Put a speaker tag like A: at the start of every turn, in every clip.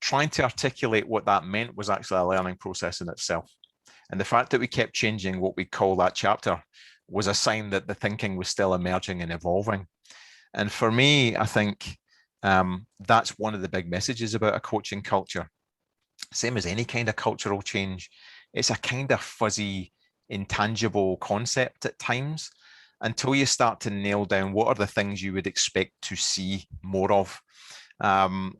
A: trying to articulate what that meant was actually a learning process in itself. And the fact that we kept changing what we call that chapter was a sign that the thinking was still emerging and evolving. And for me, I think that's one of the big messages about a coaching culture. Same as any kind of cultural change, it's a kind of fuzzy, intangible concept at times until you start to nail down what are the things you would expect to see more of.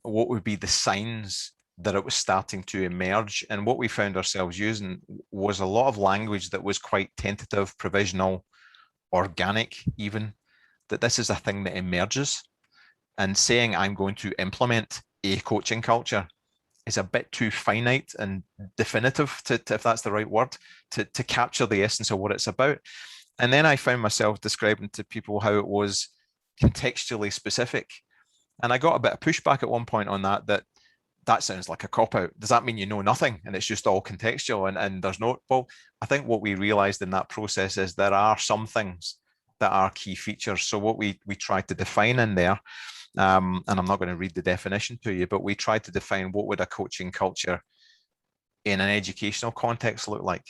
A: What would be the signs that it was starting to emerge? And what we found ourselves using was a lot of language that was quite tentative, provisional, organic even, that this is a thing that emerges. And saying I'm going to implement a coaching culture is a bit too finite and definitive to if that's the right word, to capture the essence of what it's about. And then I found myself describing to people how it was contextually specific. And I got a bit of pushback at one point on that sounds like a cop-out. Does that mean you know nothing and it's just all contextual and there's no, well, I think what we realized in that process is there are some things that are key features. So what we tried to define in there, and I'm not going to read the definition to you, but we tried to define what would a coaching culture in an educational context look like.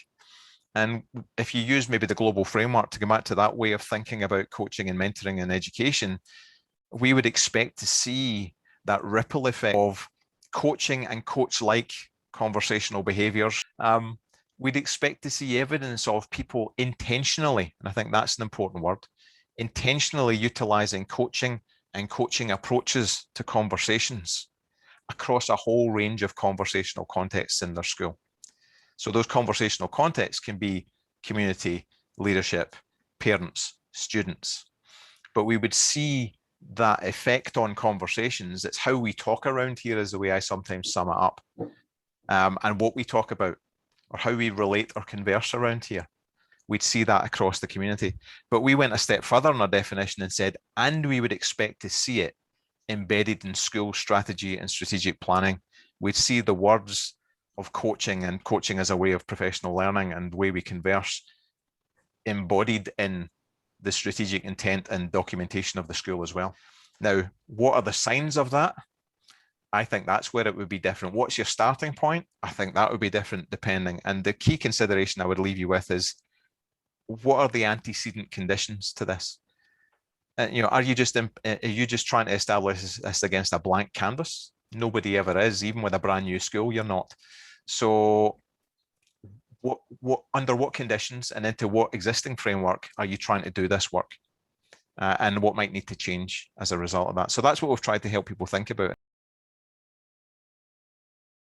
A: And if you use maybe the global framework to go back to that way of thinking about coaching and mentoring in education, we would expect to see that ripple effect of coaching and coach-like conversational behaviors. We'd expect to see evidence of people intentionally, and I think that's an important word, intentionally utilizing coaching and coaching approaches to conversations across a whole range of conversational contexts in their school. So those conversational contexts can be community, leadership, parents, students. But we would see that effect on conversations. It's how we talk around here is the way I sometimes sum it up. And what we talk about or how we relate or converse around here. We'd see that across the community. But we went a step further in our definition and said, and we would expect to see it embedded in school strategy and strategic planning. We'd see the words of coaching and coaching as a way of professional learning and the way we converse embodied in the strategic intent and documentation of the school as well. Now, what are the signs of that? I think that's where it would be different. What's your starting point? I think that would be different depending. And the key consideration I would leave you with is, what are the antecedent conditions to this? Are you just trying to establish this against a blank canvas? Nobody ever is, even with a brand new school, you're not. So what under what conditions and into what existing framework are you trying to do this work? And what might need to change as a result of that? So that's what we've tried to help people think about.